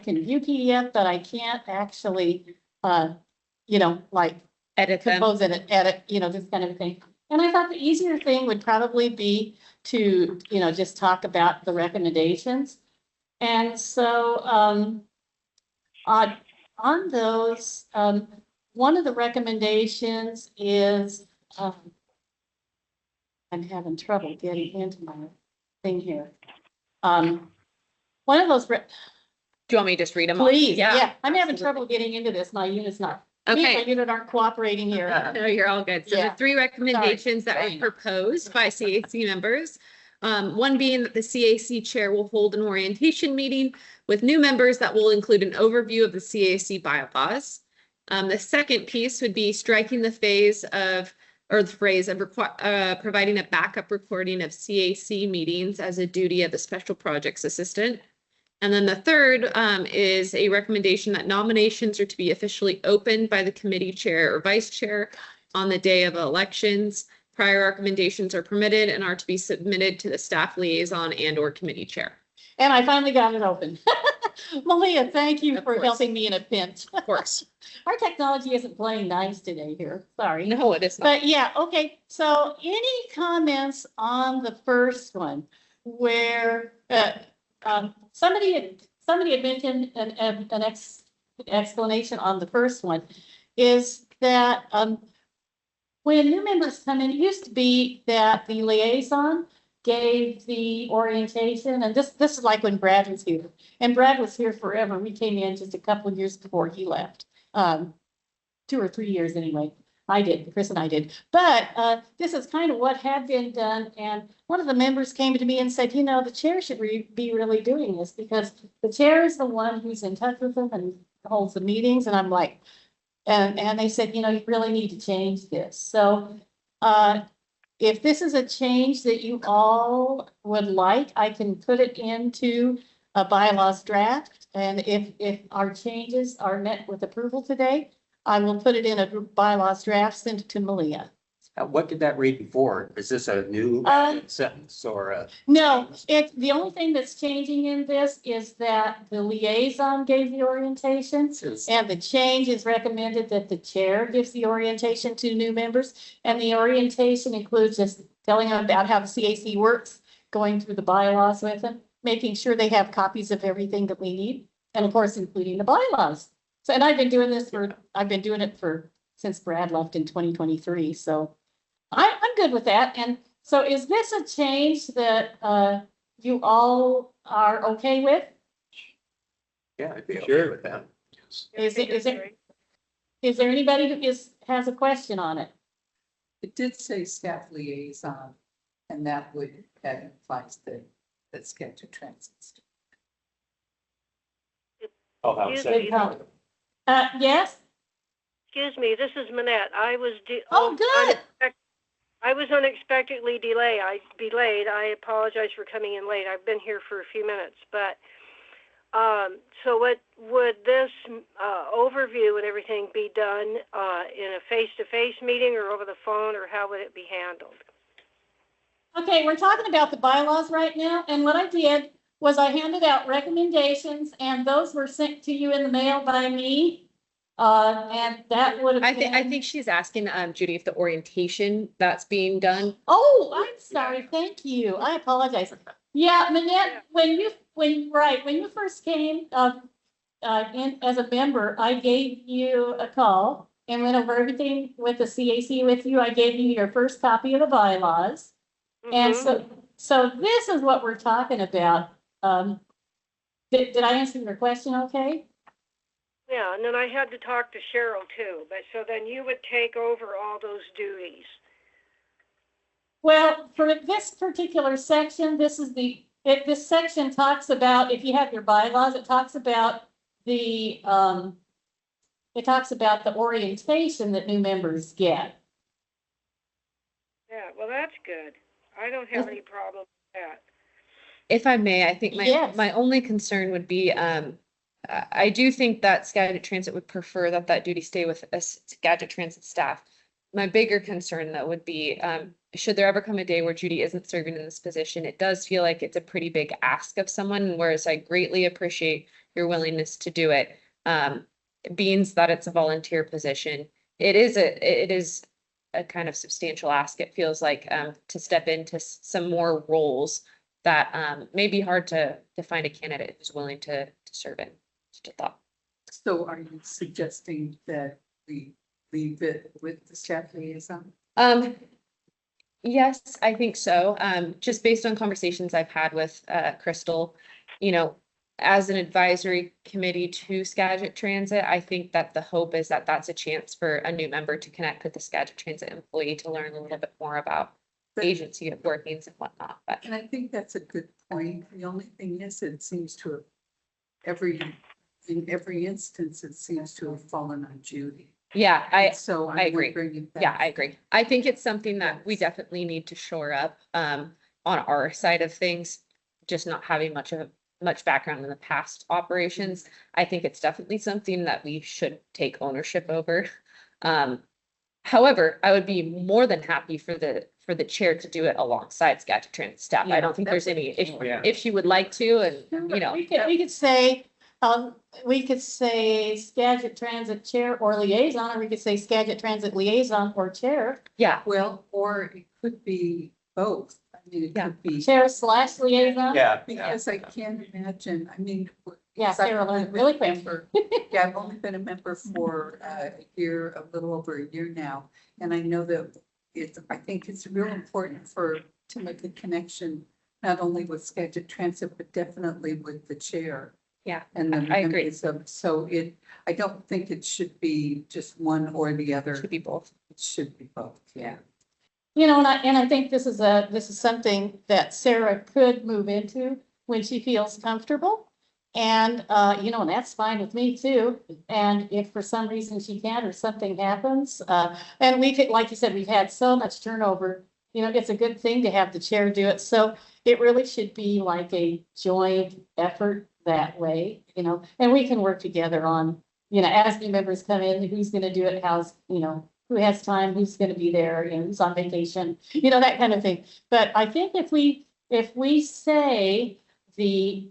can view PDF, but I can't actually, like
Edit them.
compose it, edit, this kind of thing. And I thought the easier thing would probably be to, just talk about the recommendations. And so, on those, one of the recommendations is, I'm having trouble getting into my thing here. One of those,
Do you want me to just read them? all?
please, yeah, I'm having trouble getting into this. My unit's not, me and
Okay.
my unit aren't cooperating here.
No, you're all good. So
Yeah.
the 3 recommendations that
Sorry.
were proposed by CAC members, one being that the CAC chair will hold an orientation meeting with new members that will include an overview of the CAC bylaws. The second piece would be striking the phrase of providing a backup recording of CAC meetings as a duty of the special projects assistant. And then the third is a recommendation that nominations are to be officially opened by the committee chair or vice chair on the day of elections. Prior recommendations are permitted and are to be submitted to the staff liaison and or committee chair.
And I finally got it open. Malia, thank you
Of
for
course.
helping me in a pinch.
Of course.
Our technology isn't playing nice today here, sorry.
No, it is not.
But yeah, okay, so any comments on the first one where somebody had somebody had mentioned explanation on the first one, is that, when new members come in, it used to be that the liaison gave the orientation, and this is like when Brad was here, and Brad was here forever. We came in just a couple of years before he left, 2 or 3 years anyway. I did, Chris and I did, but this is kind of what had been done, and one of the members came to me and said, you know, the chair should be really doing this, because the chair is the one who's in touch with them and holds the meetings, and I'm like, and they said, you know, you really need to change this. So if this is a change that you all would like, I can put it into a bylaws draft. And if our changes are met with approval today, I will put it in a bylaws draft, send it to Malia.
What did that read before? Is this a new sentence or a?
No, the only thing that's changing in this is that the liaison gave the orientation, and the change is recommended that the chair gives the orientation to new members. And the orientation includes just telling them about how the CAC works, going through the bylaws with them, making sure they have copies of everything that we need, and of course, including the bylaws. So, and I've been doing it since Brad left in 2023. So I'm good with that. And so is this a change that you all are okay with?
Yeah, I'd be okay with that.
Is there anybody who has a question on it?
It did say staff liaison, and that implies that Skagit Transit.
Oh, how was that?
Yes?
Excuse me, this is Manette.
Oh, good.
I was unexpectedly delayed. I apologize for coming in late. I've been here for a few minutes, but so what would this overview and everything be done in a face-to-face meeting or over the phone, or how would it be handled?
Okay, we're talking about the bylaws right now, and what I did was I handed out recommendations, and those were sent to you in the mail by me. And that would have been.
I think she's asking, Judy, if the orientation that's being done.
Oh, I'm sorry. Thank you. I apologize. Yeah, Manette, when you first came in as a member, I gave you a call and went over everything with the CAC with you. I gave you your first copy of the bylaws. Mm-hmm. And so this is what we're talking about. Did I answer your question okay?
Yeah, and then I had to talk to Cheryl too, but so then you would take over all those duties.
Well, for this particular section, this section talks about, if you have your bylaws, it talks about the orientation that new members get.
Yeah, well, that's good. I don't have any problem with that.
If I may, I think my only concern would be, I do think that Skagit Transit would prefer that duty stay with a Skagit Transit staff. My bigger concern, though, would be, should there ever come a day where Judy isn't serving in this position, it does feel like it's a pretty big ask of someone, whereas I greatly appreciate your willingness to do it. Being that it's a volunteer position, it is a kind of substantial ask. It feels like to step into some more roles that may be hard to find a candidate who's willing to serve in. Just a thought.
So are you suggesting that we leave it with the staff liaison?
Yes, I think so. Just based on conversations I've had with Crystal, you know, as an advisory committee to Skagit Transit, I think that the hope is that that's a chance for a new member to connect with the Skagit Transit employee to learn a little bit more about agency workings and whatnot.
And I think that's a good point. The only thing is, it seems to have in every instance, it seems to have fallen on Judy.
Yeah, I agree.
Yeah,
I agree. I think it's something that we definitely need to shore up on our side of things, just not having much background in the past operations. I think it's definitely something that we should take ownership over. However, I would be more than happy for the chair to do it alongside Skagit Transit staff. I don't think there's any issue if she would like to, and you know.
We could say Skagit Transit Chair or Liaison, or we could say Skagit Transit Liaison or Chair.
Yeah.
Well, or it could be both. I mean, it could be
Chair / Liaison.
Yeah.
Because I can't imagine, I mean,
Yeah,
So I've
Sarah
only
learned
been
really
a
quick.
member- Yeah, I've only been a member for a year, a little over a year now. And I know that I think it's real important to make a connection, not only with Skagit Transit, but definitely with the chair.
Yeah,
And the
I agree.
members of, I don't think it should be just one or the other.
Should be both.
It should be both, yeah.
You know, and I think this is something that Sarah could move into when she feels comfortable. And, you know, and that's fine with me too. And if for some reason she can't or something happens, and like you said, we've had so much turnover, you know, it's a good thing to have the chair do it. So it really should be like a joint effort that way, you know, and we can work together on, you know, as new members come in, who's gonna do it, how's, you know, who has time, who's gonna be there, you know, who's on vacation, you know, that kind of thing. But I think if we say the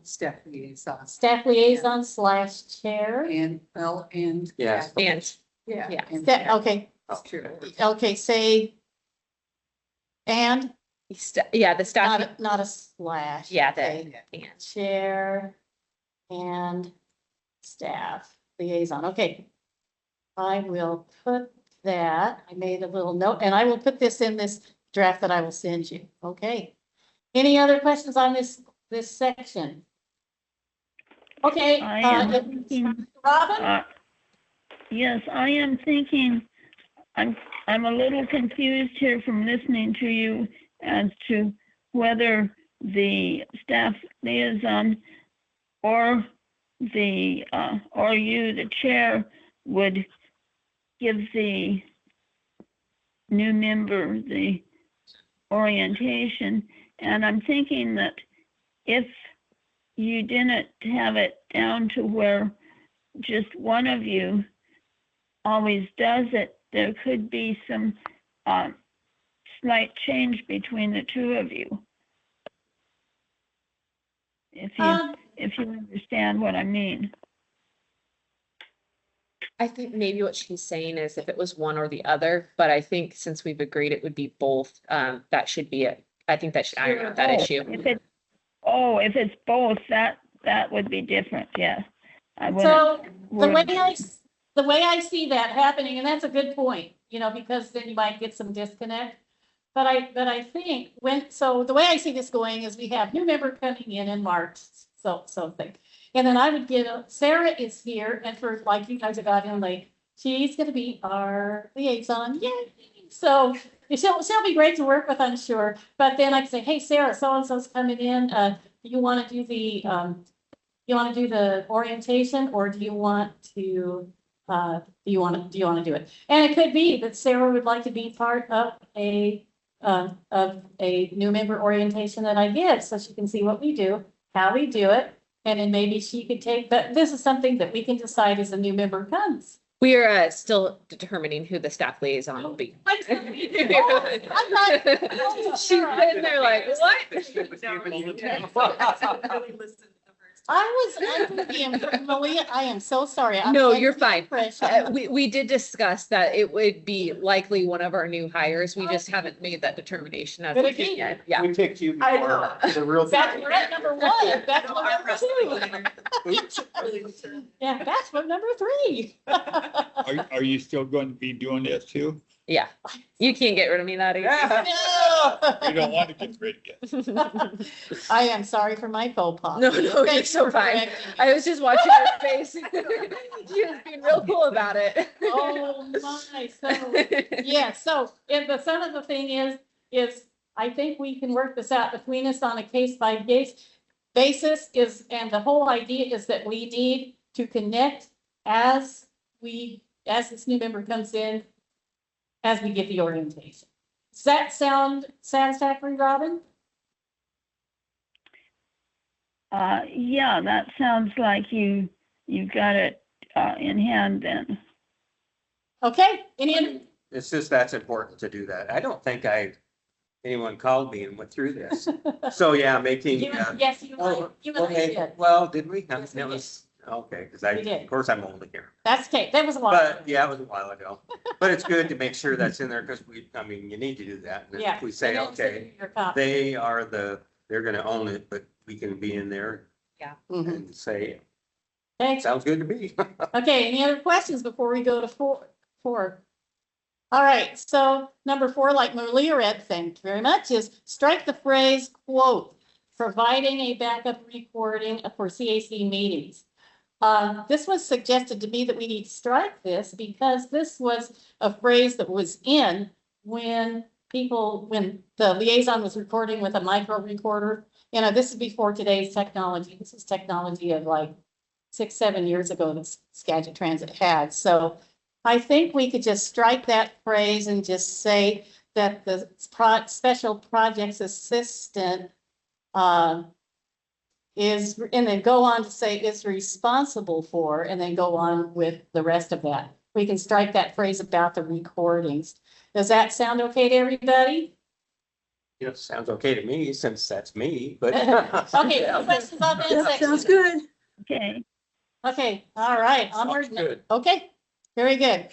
Staff liaison.
staff liaison / chair.
And, well, and.
Yes.
And,
Yeah.
yeah.
and-
Okay,
That's true.
okay, say, and,
Yeah, the staff,
not a slash.
yeah,
Okay.
and.
Chair and staff liaison. Okay. I will put that, I made a little note, and I will put this in this draft that I will send you. Okay. Any other questions on this section? Okay,
I am thinking,
Robin?
yes, I am thinking, I'm a little confused here from listening to you as to whether the staff liaison or you, the chair, would give the new member the orientation. And I'm thinking that if you didn't have it down to where just one of you always does it, there could be some slight change between the two of you. If you understand what I mean.
I think maybe what she's saying is if it was one or the other, but I think since we've agreed it would be both, that should be it. I think that should iron out that issue.
If it's both, that would be different, yes.
So the way I see that happening, and that's a good point, you know, because then you might get some disconnect. But I think the way I see this going is we have new member coming in March, something. And then I would Sarah is here, and for like you guys have got in late, she's gonna be our liaison, yay! So she'll be great to work with, I'm sure. But then I can say, hey, Sarah, so-and-so's coming in, do you wanna do the orientation, or do you want to do it? And it could be that Sarah would like to be part of a new member orientation that I give, so she can see what we do, how we do it, and then maybe she could take, but this is something that we can decide as a new member comes.
We are still determining who the staff liaison will be. She's sitting there like, what?
I was under the impression, Malia, I am so sorry.
No, you're fine. We did discuss that it would be likely one of our new hires. We just haven't made that determination as
But
of
again,
yet. Yeah.
We picked you
I
before the real.
Bachelorette number 1, bachelorette number 2. Yeah, bachelorette number 3.
Are you still going to be doing this too?
Yeah. You can't get rid of me that easy.
You don't want to get rid of you.
I am sorry for my faux pas.
No, you're
Thanks
so
for
fine.
correcting me.
I was just watching her face. She was being real cool about it.
Oh my, so the son of the thing is I think we can work this out between us on a case by case basis and the whole idea is that we need to connect as this new member comes in, as we get the orientation. Does that sound satisfactory, Robin?
Yeah, that sounds like you got it in hand then.
Okay,
It's just that's important to do that. I don't think anyone called me and went through this. So yeah, making.
Yes, you and I did.
Well, did we?
Yes, we
That
did.
was, okay, because
We did.
of course I'm only here.
That's okay, that was a while.
But yeah, it was a while ago. But it's good to make sure that's in there because you need to do that. And
Yeah.
if we say,
And then
okay,
your copy.
they're gonna own it, but we can be in there.
Mhm.
and say,
Okay,
sounds good to me.
okay, any other questions before we go to four? All right, so number 4, like Malia read, thank you very much, is strike the phrase, quote, providing a backup recording for CAC meetings. This was suggested to me that we need to strike this because this was a phrase that was in when the liaison was recording with a micro recorder. You know, this is before today's technology. This is technology of like 6-7 years ago that Skagit Transit had. So I think we could just strike that phrase and just say that the special projects assistant is, and then go on to say is responsible for, and then go on with the rest of that. We can strike that phrase about the recordings. Does that sound okay to everybody?
Yeah, sounds okay to me, since that's me, but.
Okay, no questions on that section?
Sounds good.
Okay.
Okay, all right, onward.
Sounds good.
Okay, very good.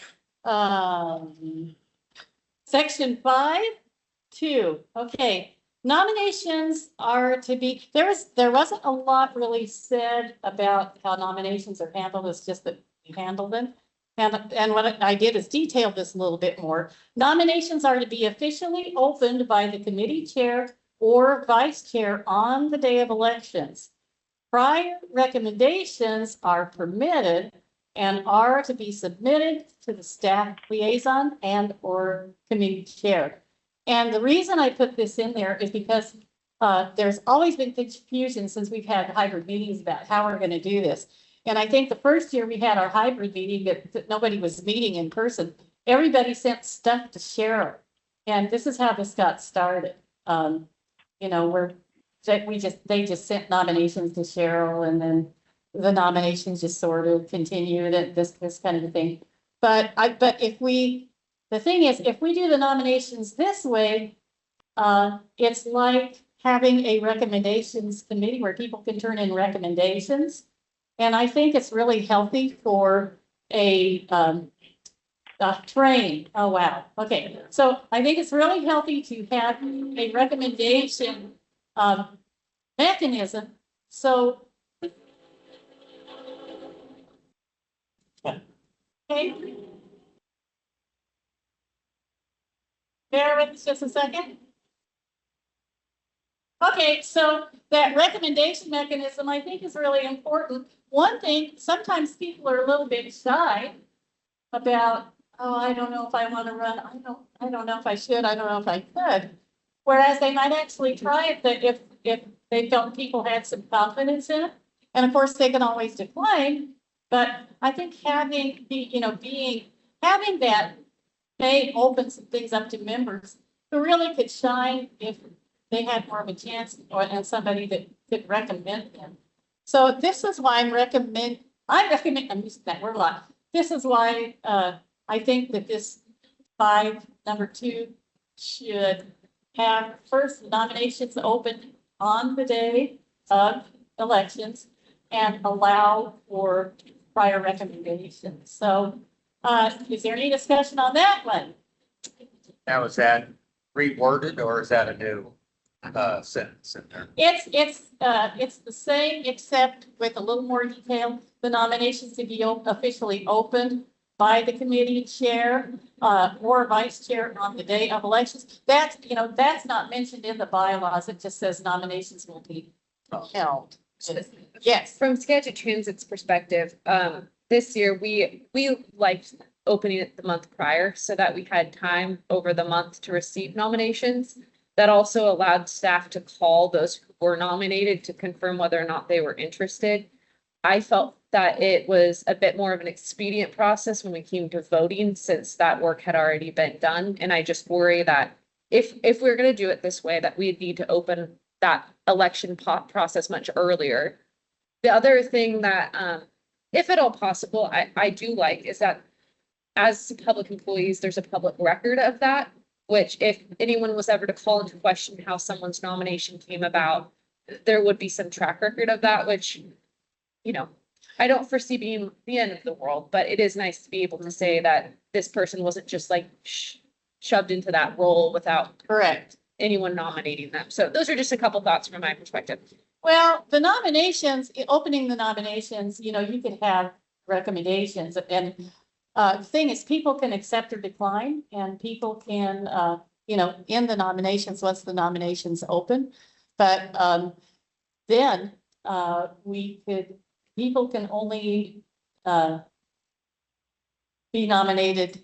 Section 5(2), okay. Nominations are to be, there wasn't a lot really said about how nominations are handled, it's just that we handle them. And what I did is detail this a little bit more. Nominations are to be officially opened by the committee chair or vice chair on the day of elections. Prior recommendations are permitted and are to be submitted to the staff liaison and or committee chair. And the reason I put this in there is because there's always been confusion since we've had hybrid meetings about how we're going to do this. And I think the first year we had our hybrid meeting that nobody was meeting in person, everybody sent stuff to Cheryl. And this is how this got started. You know, they just sent nominations to Cheryl, and then the nominations just sort of continued at this kind of a thing. But the thing is, if we do the nominations this way, it's like having a recommendations committee where people can turn in recommendations. And I think it's really healthy for a train. Oh, wow. Okay. So I think it's really healthy to have a recommendation mechanism. So, okay. Bear with us just a second. Okay, so that recommendation mechanism, I think, is really important. One thing, sometimes people are a little bit shy about, oh, I don't know if I want to run. I don't know if I should. I don't know if I could. Whereas they might actually try it that if they felt people had some confidence in it. And of course, they can always decline. But I think having that may open some things up to members who really could shine if they had more of a chance and somebody that could recommend them. So this is why I'm using that word a lot. This is why I think that this number 2 should have first nominations open on the day of elections and allow for prior recommendations. So is there any discussion on that one?
Now, is that reworded or is that a new sentence in there?
It's the same except with a little more detail. The nominations to be officially opened by the committee chair or vice chair on the day of elections. That's not mentioned in the bylaws. It just says nominations will be held. Yes.
From Skagit Transit's perspective, this year we liked opening it the month prior so that we had time over the month to receive nominations. That also allowed staff to call those who were nominated to confirm whether or not they were interested. I felt that it was a bit more of an expedient process when we came to voting, since that work had already been done. And I just worry that if we're going to do it this way, that we'd need to open that election process much earlier. The other thing that, if at all possible, I do like is that as public employees, there's a public record of that, which if anyone was ever to call into question how someone's nomination came about, there would be some track record of that, which, I don't foresee being the end of the world, but it is nice to be able to say that this person wasn't just like shoved into that role without
Correct.
anyone nominating them. So those are just a couple thoughts from my perspective.
Well, the nominations, opening the nominations, you could have recommendations and the thing is people can accept or decline and people can, in the nominations, once the nominations open. But then people can only be nominated,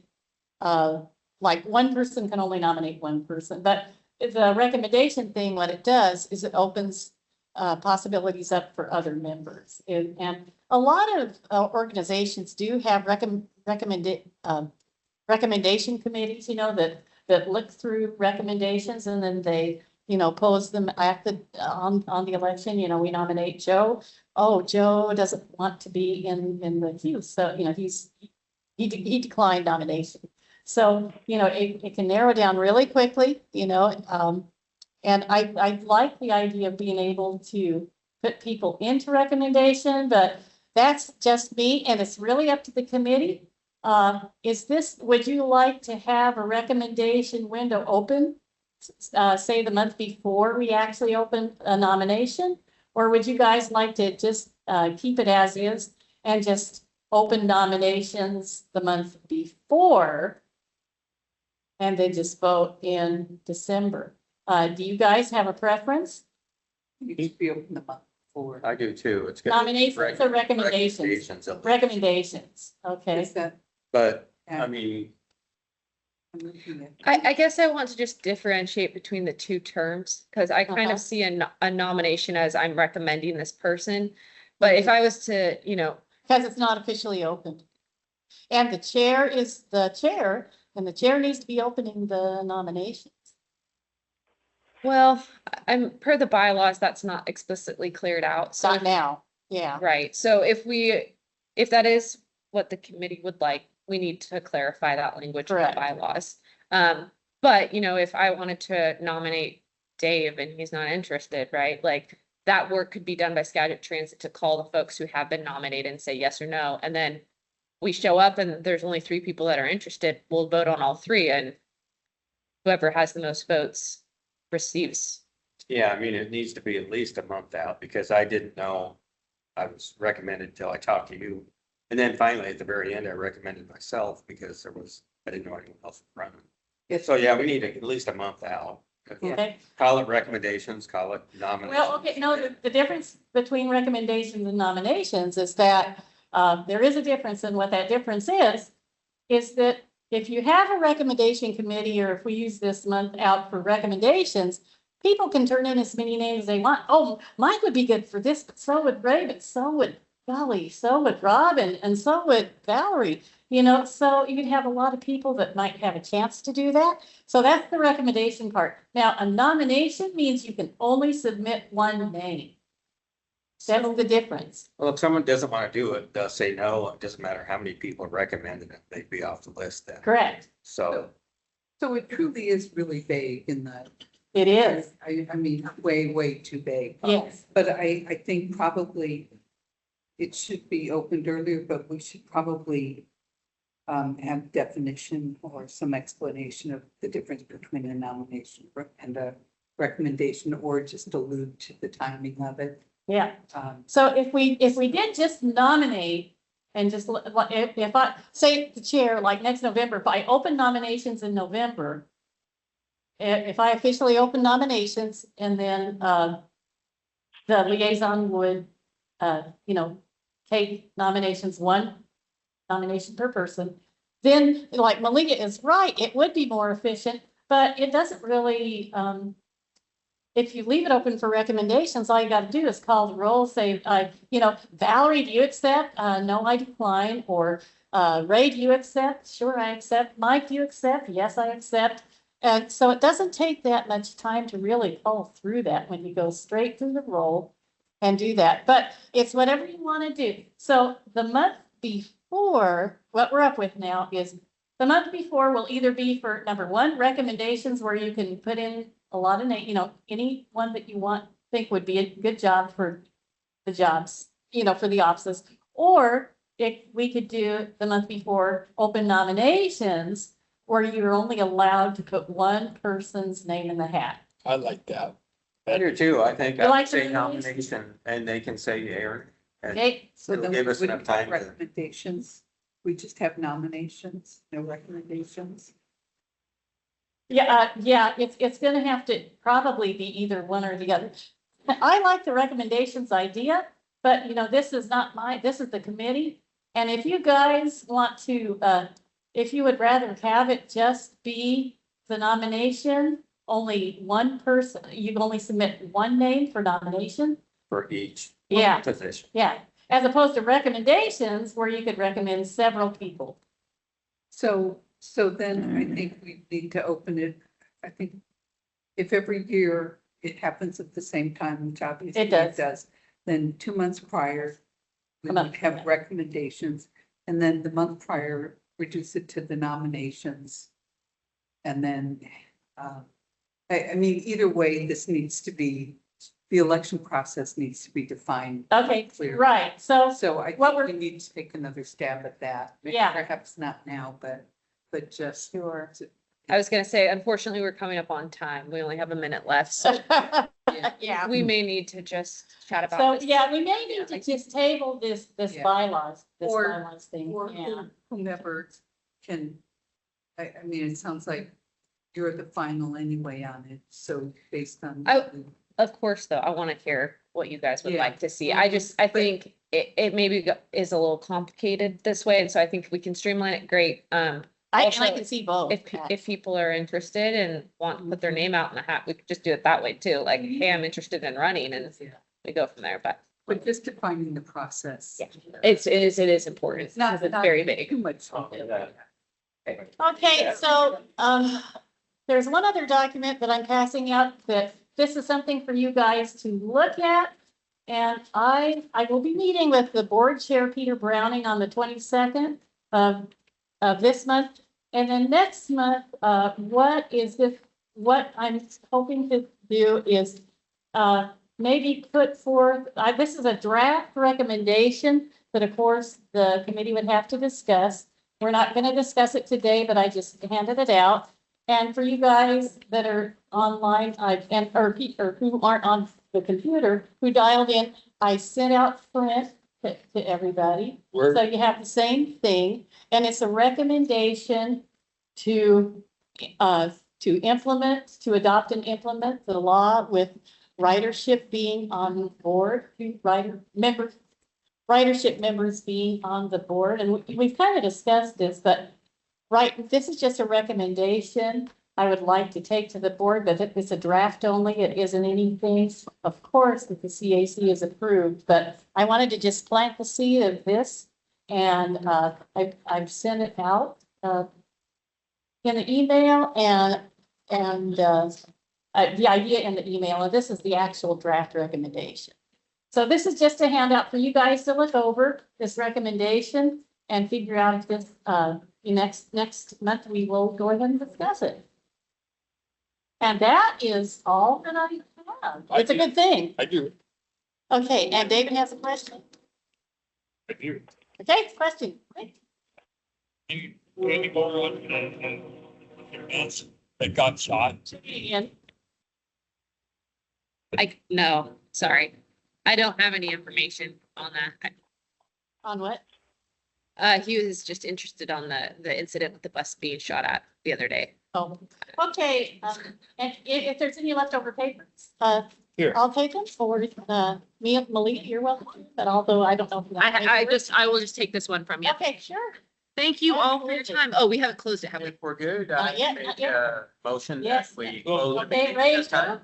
like one person can only nominate one person. But the recommendation thing, what it does is it opens possibilities up for other members. And a lot of organizations do have recommendation committees, that look through recommendations and then they, pose them on the election. We nominate Joe. Oh, Joe doesn't want to be in the queue. So, he declined nomination. So, it can narrow down really quickly, and I like the idea of being able to put people into recommendation, but that's just me and it's really up to the committee. Would you like to have a recommendation window open, say the month before we actually open a nomination? Or would you guys like to just keep it as is and just open nominations the month before and then just vote in December? Do you guys have a preference?
You should be open the month before.
I do too. It's good.
Nominations or recommendations? Recommendations, okay.
Is that?
But
Yeah.
I mean,
I'm looking at-
I guess I want to just differentiate between the two terms because I kind
Uh-huh.
of see a nomination as I'm recommending this person. But if I was to,
Because it's not officially opened. And the chair is the chair, and the chair needs to be opening the nominations.
well, I'm per the bylaws, that's not explicitly cleared out. So
Not now, yeah.
right. So if that is what the committee would like, we need to clarify that language in the
Correct.
bylaws. But if I wanted to nominate Dave and he's not interested, right? Like that work could be done by Skagit Transit to call the folks who have been nominated and say yes or no. And then we show up and there's only 3 people that are interested. We'll vote on all 3 and whoever has the most votes receives.
yeah, I mean, it needs to be at least a month out because I didn't know I was recommended till I talked to you. And then finally, at the very end, I recommended myself because I didn't know anyone else running.
Yes.
So yeah, we need at least a month out.
Okay,
Call it recommendations, call it nominations.
well, okay, no, the difference between recommendations and nominations is that there is a difference, and what that difference is that if you have a recommendation committee, or if we use this month out for recommendations, people can turn in as many names as they want. Oh, mine would be good for this, but so would Ray, but so would Golly, so would Rob, and so would Valerie, so you could have a lot of people that might have a chance to do that. So that's the recommendation part. Now, a nomination means you can only submit one name. That's the difference.
Well, if someone doesn't want to do it, they'll say no. It doesn't matter how many people recommended it, they'd be off the list then.
Correct.
So,
So it truly is really vague in that.
It is.
I mean, way, way too vague.
Yes.
But I think probably it should be opened earlier, but we should probably have definition or some explanation of the difference between a nomination and a recommendation, or just allude to the timing of it.
Yeah.
Um,
So if we did just nominate and just, if I say the chair, like next November, if I open nominations in November, if I officially open nominations and then the liaison would, take nominations, one nomination per person, then like Malia is right, it would be more efficient, but it doesn't really, if you leave it open for recommendations, all you got to do is call the roll, say, Valerie, do you accept? No, I decline. Or Ray, do you accept? Sure, I accept. Mike, do you accept? Yes, I accept. And so it doesn't take that much time to really call through that when you go straight through the roll and do that. But it's whatever you want to do. So the month before, what we're up with now is the month before will either be for number 1, recommendations where you can put in a lot of any one that you think would be a good job for the jobs, for the offices. Or if we could do the month before open nominations where you're only allowed to put one person's name in the hat.
I like that.
I do too. I think
You
I
like
would say
the
nomination and they can say Aaron. And
Okay,
So
it'll
then
give
we
us
wouldn't
enough time
have
to,
recommendations. We just have nominations, no recommendations.
yeah, it's gonna have to probably be either one or the other. I like the recommendations idea, but you know, this is not this is the committee. And if you guys want to, if you would rather have it just be the nomination, only one person, you can only submit one name for nomination.
for each
Yeah,
position.
yeah, as opposed to recommendations where you could recommend several people.
So then I think we need to open it. I think if every year it happens at the same time, which obviously
It does.
then 2 months prior, we
A
would
month,
have
yeah.
recommendations, and then the month prior, reduce it to the nominations. And then, I mean, either way, this needs to be, the election process needs to be defined.
Okay,
clear.
right, so
So I
What
think
we're-
we need to take another stab at that.
Yeah.
Perhaps not now, but just.
Sure.
I was gonna say, unfortunately, we're coming up on time. We only have a minute left, so
yeah.
we may need to just chat about
So,
this.
yeah, we may need to just table this
Yeah.
bylaws, this
Or-
bylaws thing,
Or
yeah.
whomever can, I mean, it sounds like you're the final anyway on it, so based on.
Of course, though, I want to hear what you guys would
Yeah.
like to see. I think it maybe is a little complicated this way, and so I think if we can streamline it, great.
I
Also,
can see both.
If people are interested and want to put their name out in the hat, we could just do it that way too. Like, hey, I'm interested in running, and we go from there.
But just defining the process.
Yeah. It is important.
It's not,
because it's
not
very big.
too much.
Okay, so, there's one other document that I'm passing out that this is something for you guys to look at. And I will be meeting with the board chair, Peter Browning, on the 22nd of this month. And then next month, what I'm hoping to do is, maybe put forth, this is a draft recommendation that of course the committee would have to discuss. We're not going to discuss it today, but I just handed it out. And for you guys that are online, or who aren't on the computer, who dialed in, I sent out print to everybody.
Word.
So you have the same thing, and it's a recommendation to adopt and implement the law with ridership being on board, ridership members being on the board. And we've kind of discussed this, but this is just a recommendation I would like to take to the board, but it's a draft only. It isn't anything, of course, that the CAC is approved, but I wanted to just plant the seed of this. And I've sent it out in the email and the idea in the email, and this is the actual draft recommendation. So this is just a handout for you guys to look over this recommendation and figure out if this, next month we will go ahead and discuss it. And that is all that I have. It's a good thing.
I do.
Okay, and David has a question.
I do.
Okay, question.
You, any more on that got shot?
And
No, sorry. I don't have any information on that.
on what?
He was just interested on the incident with the bus being shot at the other day.
Oh, okay. And if there's any leftover papers,
Here.
I'll take them for, me, Malia, you're welcome, but although I don't know. if that
I will just take this one from you.
Okay, sure.
Thank you all for your time. Oh, we haven't closed it, have we?
If we're good,
Not
I
yet,
make
not yet.
a motion that
Yes.
we close the
Okay,
meeting
Ray,
this time.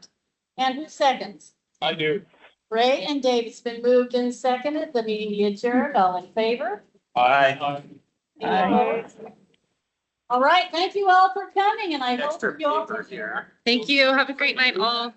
and who seconds?
I do.
Ray and Dave, it's been moved and seconded, the meeting be adjourned, all in favor?
Aye.
All right, thank you all for coming, and I hope
Extra
you all.
paper here.
Thank you. Have a great night all.